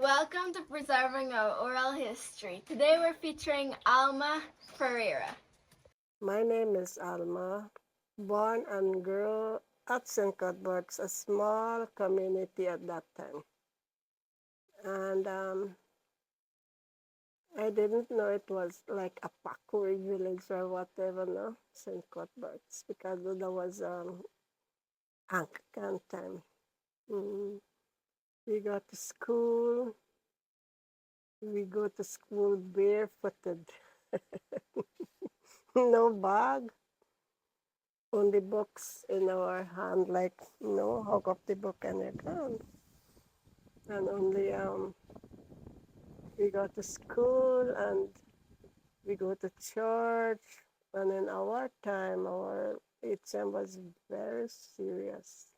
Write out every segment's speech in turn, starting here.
Welcome to Preserving Our Oral History. Today we're featuring Alma Ferreira. My name is Alma, born and grew at St. Cuthbert's, a small community at that time. And I didn't know it was like a Pakuri village or whatever, no, St. Cuthbert's, because there was Anglican time. We go to school, barefooted. No bag, only books in our hand, like, hug up the book and you're gone. And only we go to school and we go to church. And in our time, our HM was very serious.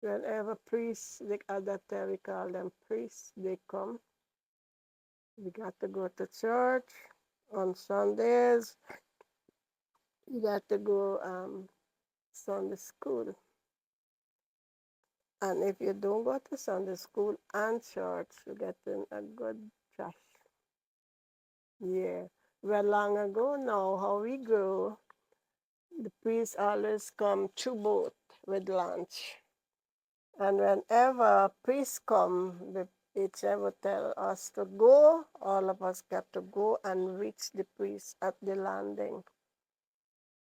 Whenever priests, like at that time we call them priests, they come. We got to go to church on Sundays. We got to go Sunday school. And if you don't go to Sunday school and church, you get in a good trash. Yeah. Well, long ago now, how we grew, the priest always come through boat with lunch. And whenever priests come, the HM would tell us to go. All of us got to go and reach the priest at the landing.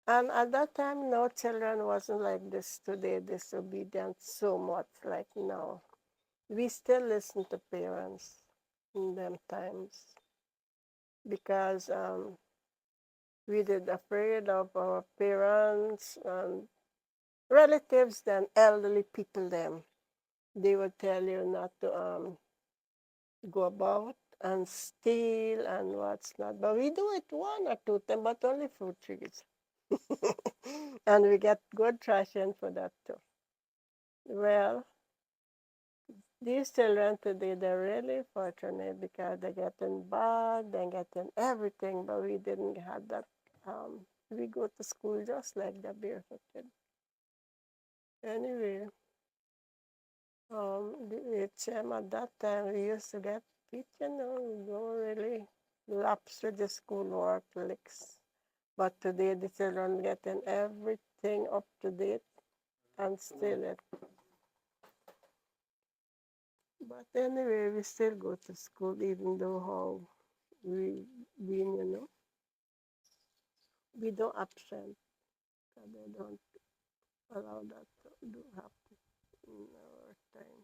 And at that time, no, children wasn't like this today, disobedient so much like now. We still listen to parents in them times because we did afraid of our parents and relatives than elderly people them. They would tell you not to go about and steal and what's not. But we do it one or two times, but only fruit trees. And we get good traction for that too. Well, these children today, they're really fortunate because they're getting bag, they're getting everything, but we didn't have that. We go to school just like the barefooted. Anyway, the HM at that time, we used to get beat, we don't really lapse with the schoolwork licks. But today, the children getting everything up to date and still it. But anyway, we still go to school even though how we been, we don't absent. They don't allow that to do happen in our time.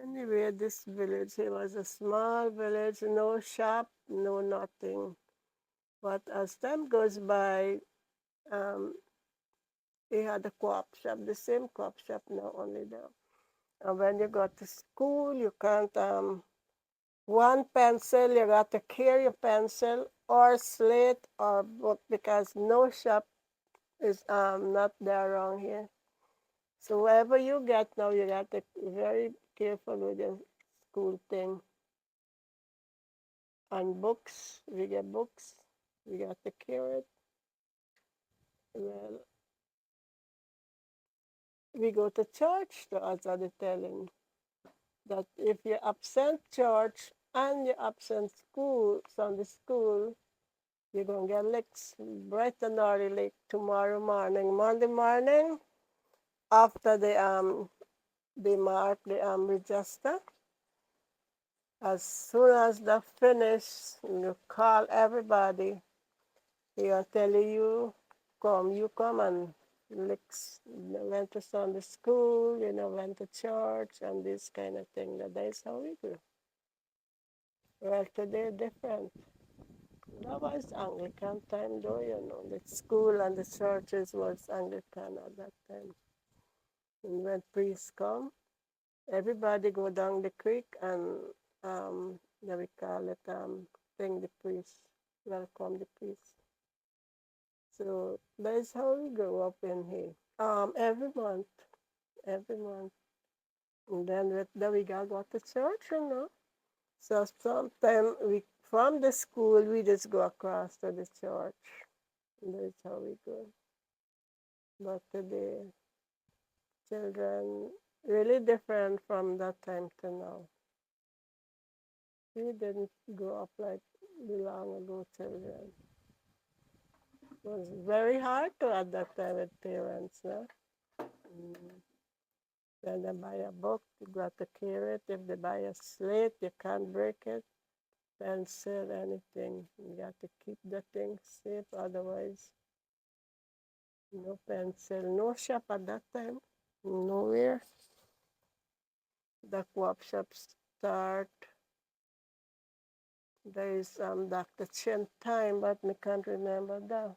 Anyway, this village, it was a small village, no shop, no nothing. But as time goes by, we had a co-op shop, the same co-op shop now, only there. And when you go to school, you can't, one pencil, you got to carry a pencil or slate or book because no shop is not there around here. So wherever you get now, you got to be very careful with your school thing. And books, we get books, we got to carry it. Well, we go to church, the also the telling that if you absent church and you absent school, Sunday school, you're going to get licks bright and early like tomorrow morning. Monday morning, after they mark the register, as soon as they finish, you call everybody. He'll tell you come and licks. Went to Sunday school, went to church and this kind of thing. That's how we do. Well, today different. That was Anglican time though, the school and the churches was Anglican at that time. And when priests come, everybody go down the creek and we call it bring the priest, welcome the priest. So that's how we grew up in here. Every month, every month. And then we got go to church. So sometimes from the school, we just go across to the church. And that's how we go. But today, children Really different from that time to now. We didn't grow up like the long ago children. It was very hard to at that time with parents, no? Mm. When they buy a book, you got to carry it. If they buy a slate, you can't break it. Pencil, anything. You got to keep the thing safe, otherwise, no pencil. No shop at that time. Nowhere. The co-op shops start. There is Dr. Chen time, but I can't remember that.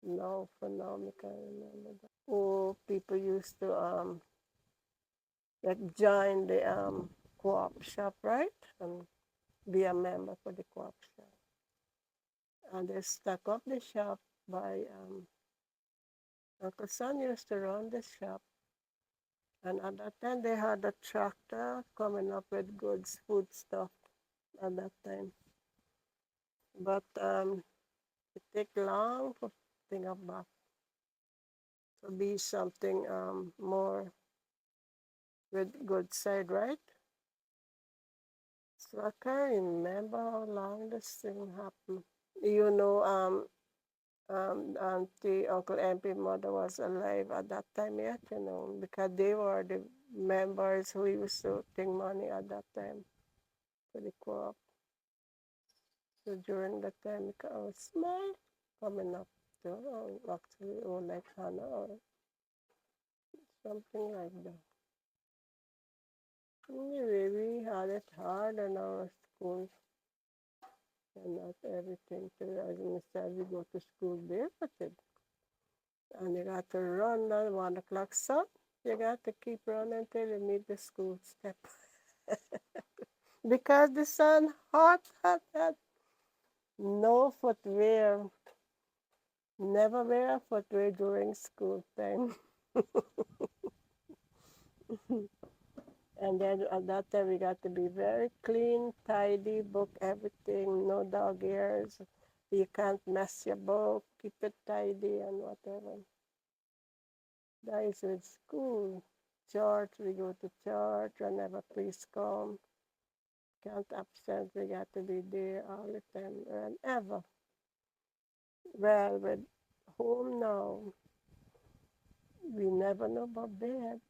No, for now, I can't remember that. Oh, people used to like join the co-op shop, right? And be a member for the co-op shop. And they stock up the shop by Uncle Son used to run the shop. And at that time, they had a tractor coming up with goods, food stuff at that time. But it take long for thing up back to be something more with good side, right? So I can't remember how long this thing happened. You know, Auntie, Uncle MP mother was alive at that time yet, you know, because they were the members who used to take money at that time for the co-op. So during that time, I was small, coming up to actually old like Hannah or something like that. Anyway, we had it hard in our school and not everything. As I said, we go to school barefooted. And you got to run at 1 o'clock sun. You got to keep running till you meet the school step. Because the sun hot, hot, hot. No footwear. Never wear a footwear during school time. And then at that time we got to be very clean, tidy, book everything, no dog ears. You can't mess your book, keep it tidy and whatever. That is with school. Church, we go to church whenever priest come. Can't absent, we got to be there all the time, whenever. Well, with home now, we never know about bed.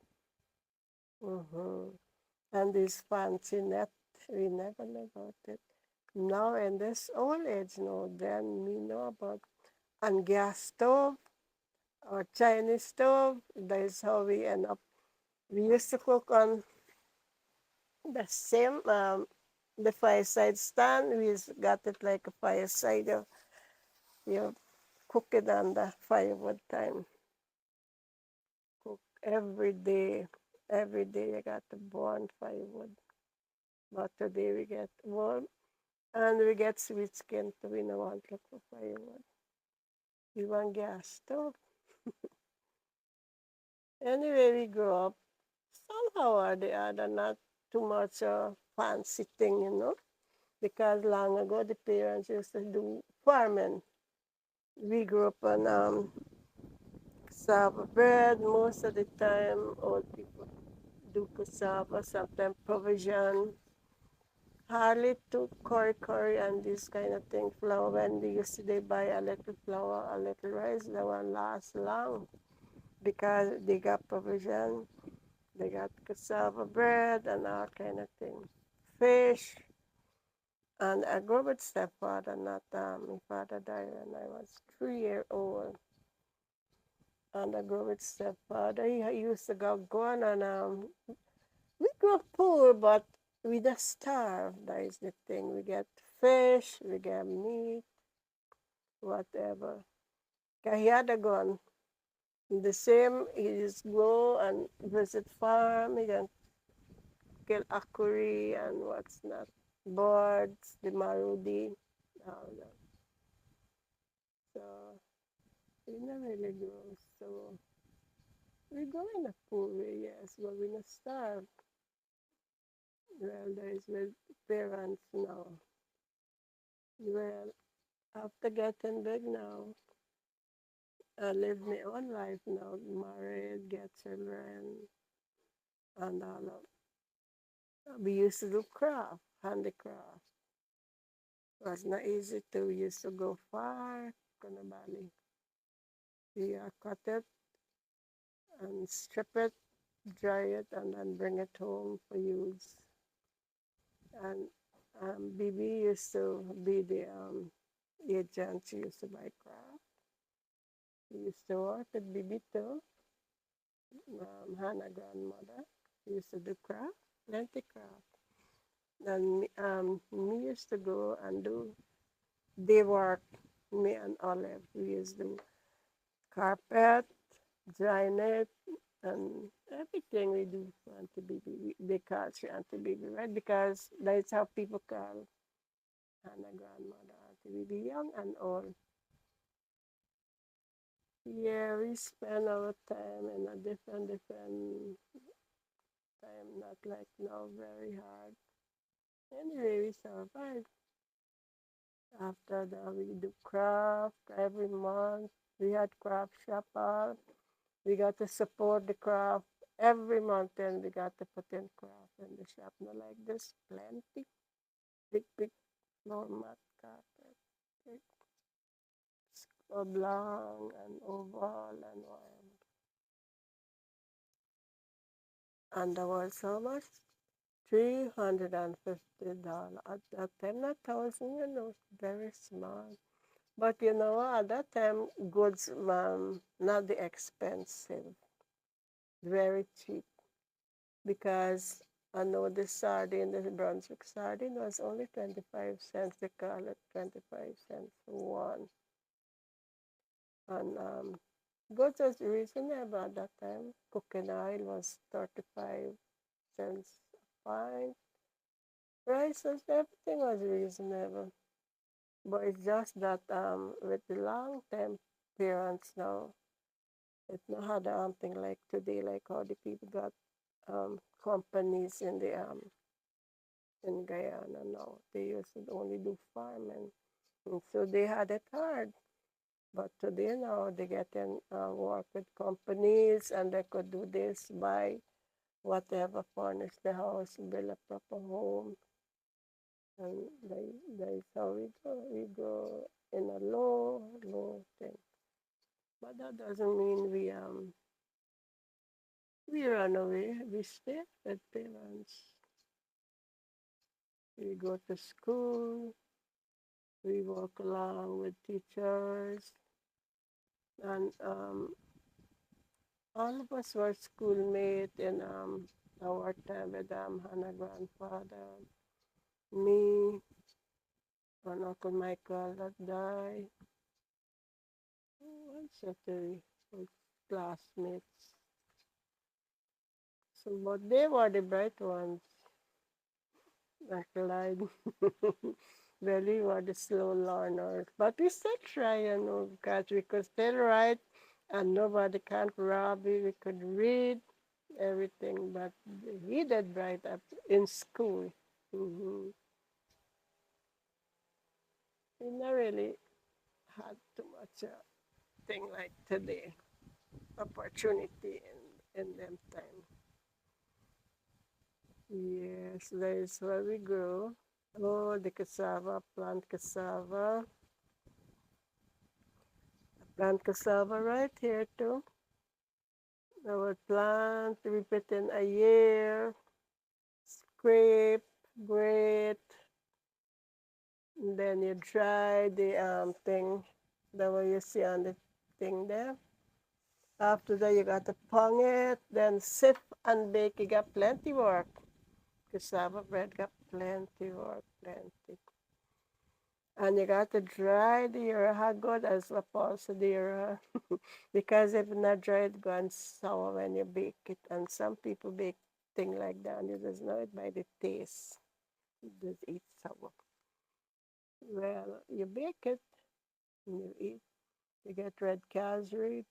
And this fancy net, we never know about it. Now in this old age, no, then we know about and gas stove or Chinese stove. That is how we end up. We used to cook on the same the fireside stand. We got it like a fireside. You cook it on the firewood time. Cook every day. Every day you got to burn firewood. But today we get warm and we get sweet skin, so we don't want to cook firewood. We want gas stove. Anyway, we grow up somehow or the other, not too much fancy thing, you know, because long ago the parents used to do farming. We grew up on cassava bread most of the time. Old people do cassava, sometimes provision. Hardly to curry and this kind of thing. Flour, when they used to they buy a little flour, a little rice, that one lasts long because they got provision. They got cassava bread and all kind of things. Fish. And I grew up with stepfather, not my father died when I was 3 years old. And I grew up with stepfather. He used to go on and we grew up poor, but we just starve. That is the thing. We get fish, we get meat, whatever. Cause he had a gun. The same, he just go and visit farm. He can kill akuri and what's not. Birds, the marudi, all that. So we never really grow. So we go in a poor way, yes, but we not starve. Well, there is with parents now. Well, after getting big now, I live my own life now, married, get children, And we used to do craft, handicraft. It was not easy to. We used to go far, Kunabali. We cut it and strip it, dry it, and then bring it home for use. And BB used to be the agent. She used to buy craft. We used to work with BB too. Hannah grandmother. We used to do craft, plenty craft. And me used to go and do day work. Me and Olive, we used to do carpet, drying it, and everything we do for Auntie Bibi. They call she Auntie Bibi, right? Because that's how people call Hannah grandmother, Auntie Bibi, young and old. Yeah, we spend our time in a different time, not like now, very hard. Anyway, we survive. After that, we do craft every month. We had craft shop up. We got to support the craft every month, and we got to put in craft in the shop. Not like this, plenty, big floor mat carpet, big oblong and oval and whatever. And there was how much? $350 at that time. Not thousand, very small. But at that time, goods not the expensive, very cheap. Because I know the sardine, the Brunswick sardine was only 25 cents. They call it 25 cents for one. And goods was reasonable at that time. Cooking oil was 35 cents a pint. Prices, everything was reasonable. But it's just that with the long-term parents now, it's not had thing like today, like how the people got companies in Guyana now. They used to only do farming, and so they had it hard. But today now they get in work with companies, and they could do this, buy whatever, furnish the house, build a proper home, and that's how we go. We go in a low thing. But that doesn't mean we run away. We stay with parents. We go to school. We work along with teachers, and all of us were schoolmates in our time with Hannah grandfather, me, and Uncle Michael that died. What's that? Classmates. So, but they were the bright ones. That lied. Well, we were the slow learners. But we still try, because we could still write and nobody can rob you. We could read everything, but he did bright up in school. Mm-hmm. We never really had too much thing like today, opportunity in them time. Yes, that is where we grow. Oh, the cassava, plant cassava right here too. Our plant, we put in a year, scrape, grate, and then you dry the thing, the way you see on the thing there. After that, you got to pong it, then sift and bake. You got plenty work. Cassava bread got plenty work, plenty. And you got to dry the ear. How good as opposed to the ear. Because if not dry, it goes sour when you bake it. And some people bake thing like that, and you just know it by the taste. You just eat sour. Well, you bake it, and you eat. You get red cashew.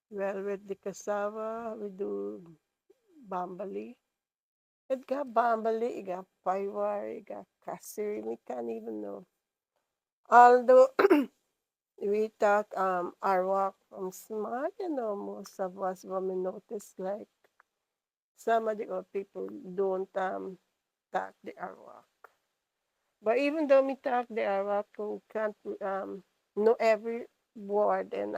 Well, with the cassava, we do bambali. It got bambali, it got paiwar, it got kasiri. We can't even know. Although we talk Arawak from small, most of us women notice like some of the old people don't talk the Arawak. But even though we talk the Arawak, we can't know every word in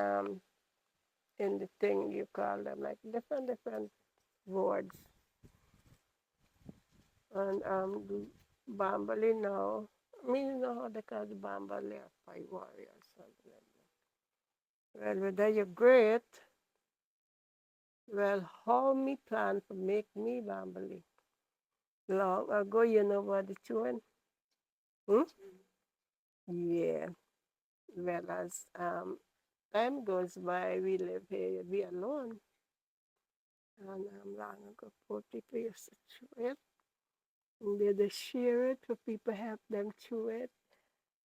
the thing you call them, like different words. And the bambali now, I mean, you know how they call the bambali or five warriors, something like that. Well, whether you're great, well, how me plan to make me bambali? Long ago, you know what the children? Hmm? Yeah. Well, as time goes by, we live here, we alone. And long ago, 40 years to chew it. And they share it for people help them chew it.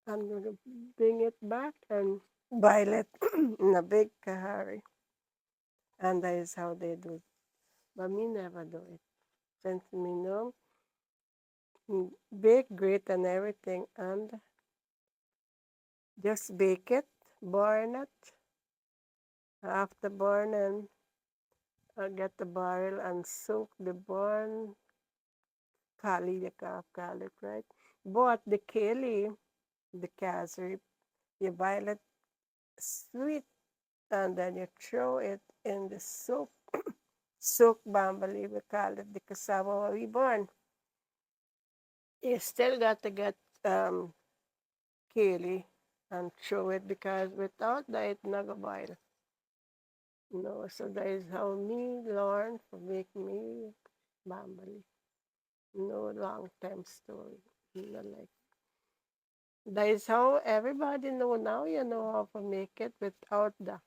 I'm going to bring it back and boil it in a big kahari. And that is how they do it. But me never do it. Since me know, bake, grate and everything, and just bake it, burn it. After burning, I get the barrel and soak the burn kali, the calf garlic, right? But the kale, the cashew, you boil it sweet and then you throw it in the soup. Soak bambali, we call it the cassava we burn. You still got to get kale and throw it because without that it never boil. No, so that is how me learn to make me bambali. No long time story. No, like that is how everybody know now. You know how to make it without put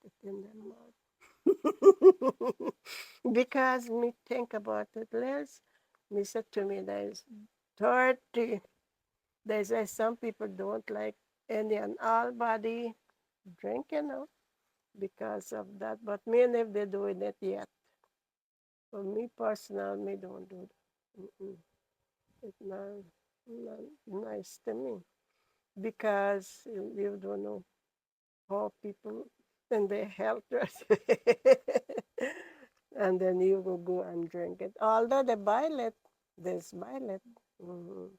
it in their mouth. Because me think about it, Les. Me said to me there is 30. There's why some people don't like any and all body drink, because of that. But me and if they're doing it yet. For me personal, me don't do that. It's not nice to me because you don't know how people and their health and then you will go and drink it. Although they boil it, there's boil it, to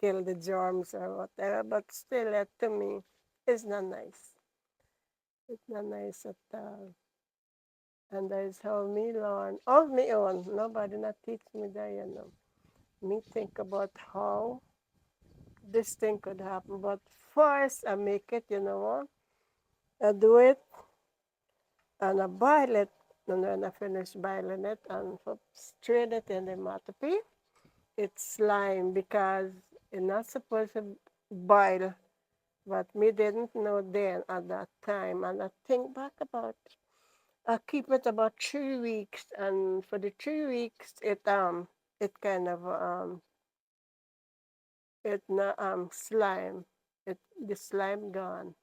kill the germs or whatever, but still, to me, it's not nice. It's not nice at all. And that is how me learn of me own. Nobody not teach me that. Me think about how this thing could happen. But first, I make it, you know what? I do it and I boil it. And when I finish boiling it and strain it in the matapi, it's slime because it's not supposed to boil. But me didn't know then at that time. And I think back about I keep it about 3 weeks, and for the 3 weeks, it kind of it not slime, it the slime gone.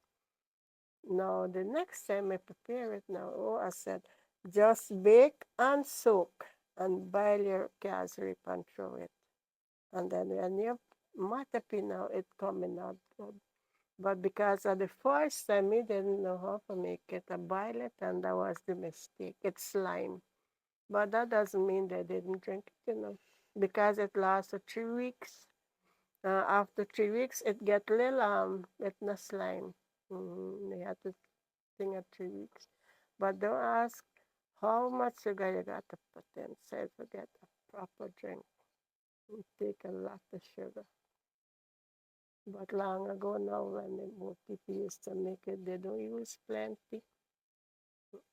Now the next time I prepare it now, oh, I said just bake and soak and boil your cashew and throw it, and then when you matapi now, it coming out good. But because of the first time, we didn't know how to make it, I boil it, and that was the mistake. It's slime. But that doesn't mean they didn't drink it, because it lasted 3 weeks. After 3 weeks, it get little it not slime. They had to think of 3 weeks. But don't ask how much sugar you got to put in. Say to get a proper drink. You take a lot of sugar. But long ago now, when the more people used to make it, they don't use plenty.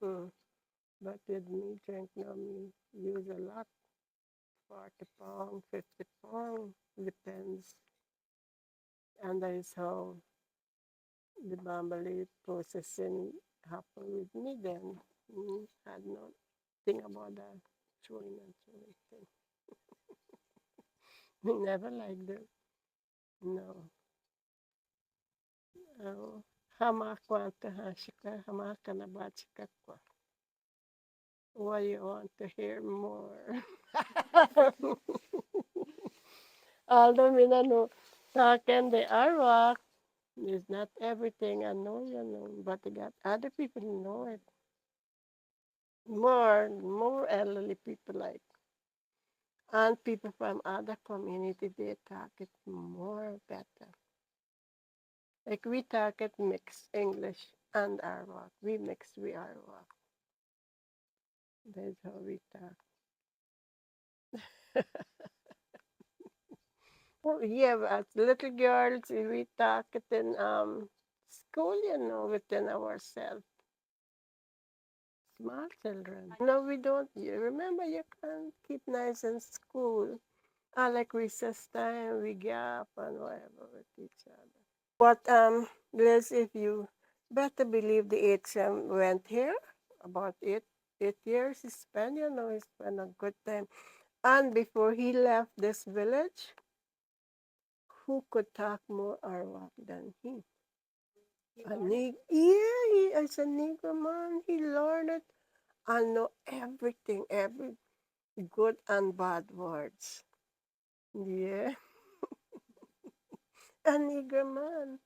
Mm. But with me drink now, me use a lot. 40 pound, 50 pound, depends. And that is how the bambali processing happened with me then. Had no thing about that chewing and chewing thing. We never liked it. No. Oh, hamakwanta hashika, hamaka na bachika kwa. What you want to hear more? Although me no know, talking the Arawak, it's not everything I know, but I got other people who know it. more elderly people like, and people from other community, they talk it more better. Like we talk it mix English and Arawak. We mix with Arawak. That's how we talk. Oh, yeah, as little girls, we talk it in school, within ourselves. Small children. No, we don't. You remember, you can't keep nice in school. Like recess time, we gap and whatever with each other. But Liz, if you better believe the HM went here about 8 years, he spent, he spent a good time. And before he left this village, who could talk more Arawak than he? Yeah, he is a Negro man. He learned it and know everything, every good and bad words. Yeah, a Negro man.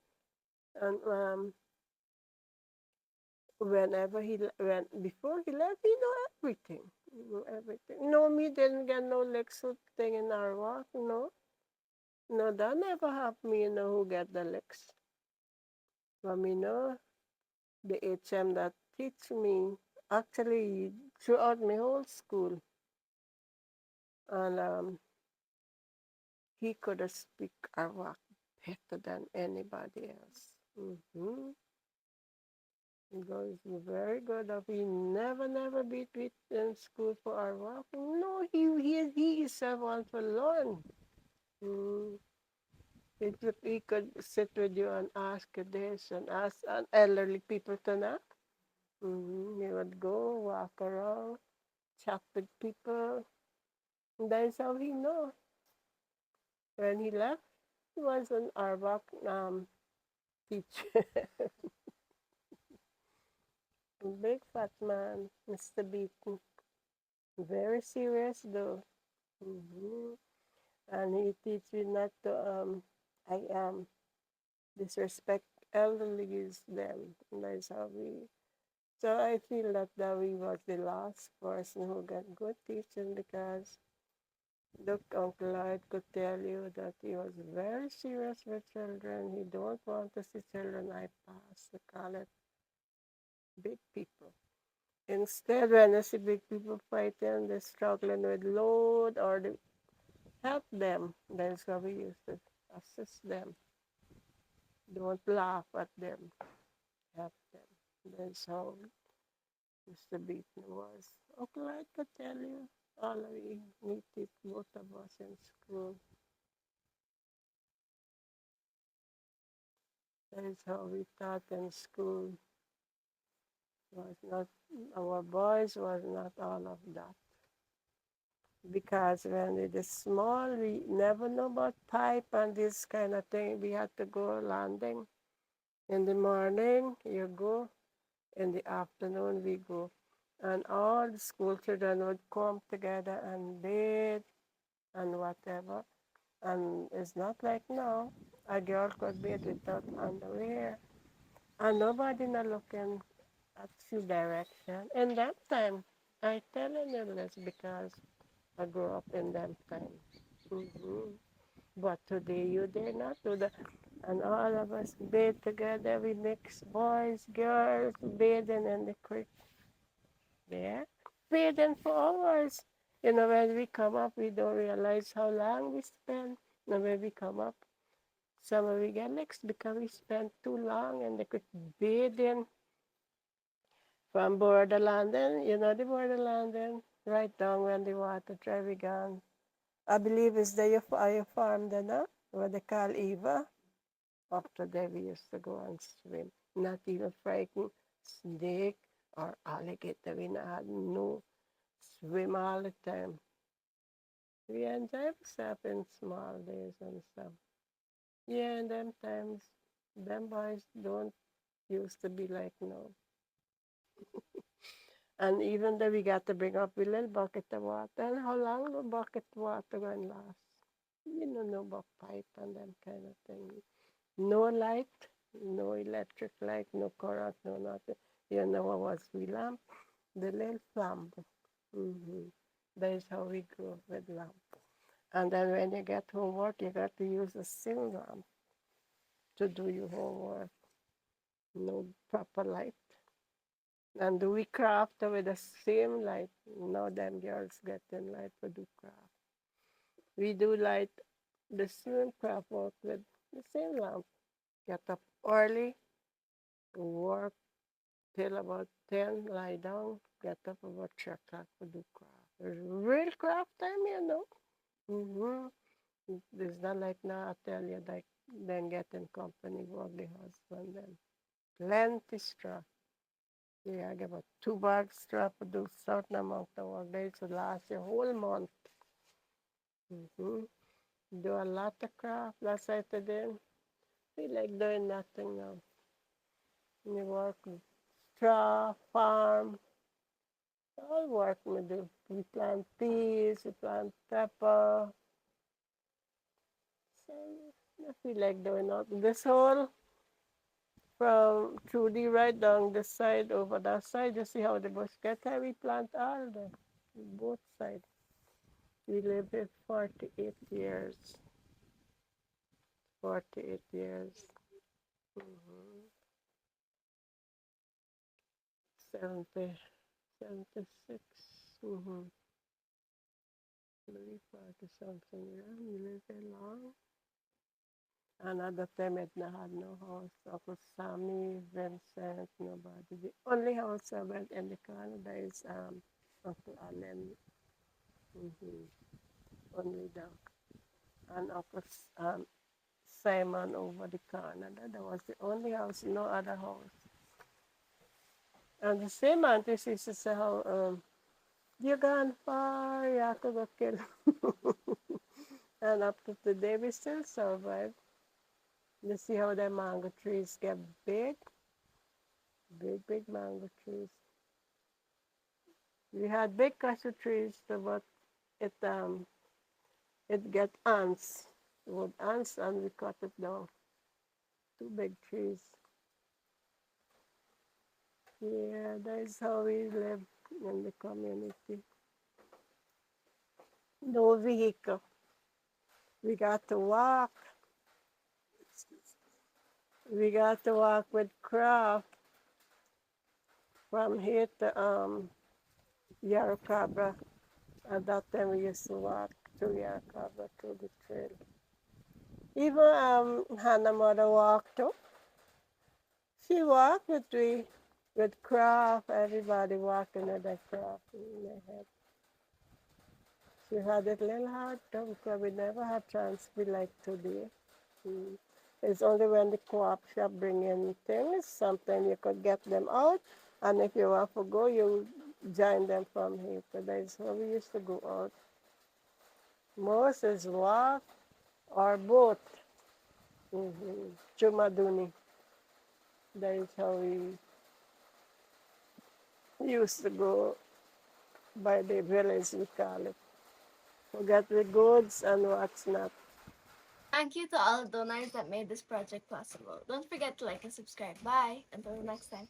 And whenever when before he left, he know everything. He know everything. No, me didn't get no lecture thing in Arawak. No, no, that never happened. Me, who get the licks. But me know the HM that teach me actually throughout my whole school, and he could speak Arawak better than anybody else. Mm-hmm. He was very good. He never beat in school for Arawak. No, he is someone to learn. Mm. He could sit with you and ask you this and ask elderly people to know. Mm-hmm. He would go walk around, chat with people. And that's how he know. When he left, he was an Arawak teacher. Big fat man, Mr. Beaton. Very serious though. Mm-hmm. And he teach you not to I disrespect elderly them. And that's how we. So I feel that we was the last person who got good teaching because look, Uncle Lloyd could tell you that he was very serious with children. He don't want to see children I pass. They call it big people. Instead, when I see big people fighting, they're struggling with load or they help them. That's how we used to assist them. Don't laugh at them. Help them. That's how Mr. Beaton was. Okay, I could tell you. All we meet both of us in school. That is how we taught in school. Was not our boys was not all of that. Because when we were small, we never know about pipe and this kind of thing. We had to go landing. In the morning, you go. In the afternoon, we go. And all the school children would come together and bathe and whatever. And it's not like now. A girl could bathe without underwear. And nobody not looking at your direction. In that time, I telling you this because I grew up in that time. Mm-hmm. But today you dare not do that. And all of us bathe together. We mix boys, girls, bathing in the creek there. Bathing for hours. When we come up, we don't realize how long we spend. When we come up, some of we get next because we spend too long in the creek bathing from borderland. The borderland, right down when the water dry gone. I believe it's there your farm then, huh? What they call Eva. After that, we used to go and swim. Not even frightened snake or alligator. We not had no swim all the time. We enjoy ourselves in small days and stuff. Yeah, in them times, them boys don't used to be like now. And even though we got to bring up a little bucket of water, and how long the bucket of water going last? You don't know about pipe and them kind of thing. No light, no electric light, no current, no nothing. You know what was we lamp? the little lamp. Mm-hmm. That is how we grew with lamp. And then when you get homework, you got to use the same lamp to do your homework. No proper light. And we craft with the same light. Now them girls getting light to do craft. We do light the same craft work with the same lamp. Get up early, work till about 10, lie down, get up about 3 o'clock to do craft. It's real craft time, you know. Mm-hmm. It's not like now, I tell you, like, then getting company work the husband, then plenty straw. Yeah, I get about 2 bags straw to do certain amount of work. They should last a whole month. Mm-hmm. Do a lot of craft. That's why today, feel like doing nothing now. You work with straw, farm, all work we do. We plant peas, we plant pepper. So I feel like doing all this whole from Trudy right down the side over that side. You see how the bush get there? We plant all the both sides. We live here 48 years. 48 years. Mm-hmm. 70, 76. Mm-hmm. Maybe 40 something. Yeah, we live here long. And at the time, it not had no house. Uncle Sammy, Vincent, nobody. The only house I went in the Canada is Uncle Allen. Mm-hmm. Only that. And Uncle Simon over the Canada. That was the only house, no other house. And the same auntie, she used to say how, you gone far, you have to go kill. And up to today, we still survive. You see how the mango trees get big? Big, big mango trees. We had big cashew trees, but it it get ants. With ants, and we cut it down. Two big trees. Yeah, that is how we live in the community. No vehicle. We got to walk. We got to walk with craft from here to Yarracabra. At that time, we used to walk to Yarracabra through the trail. Even Hannah mother walked too. She walked with craft. Everybody walking with their craft in their head. She had it a little hard too because we never had chance to be like today. Mm. It's only when the co-op shop bring in things, sometimes you could get them out, and if you want to go, you join them from here. So that's how we used to go out. Most is walk or boat. Mm-hmm. Chumaduni. That is how we used to go by the village, we call it. To get the goods and what's not. Thank you to all the donors that made this project possible. Don't forget to like and subscribe. Bye. Until next time.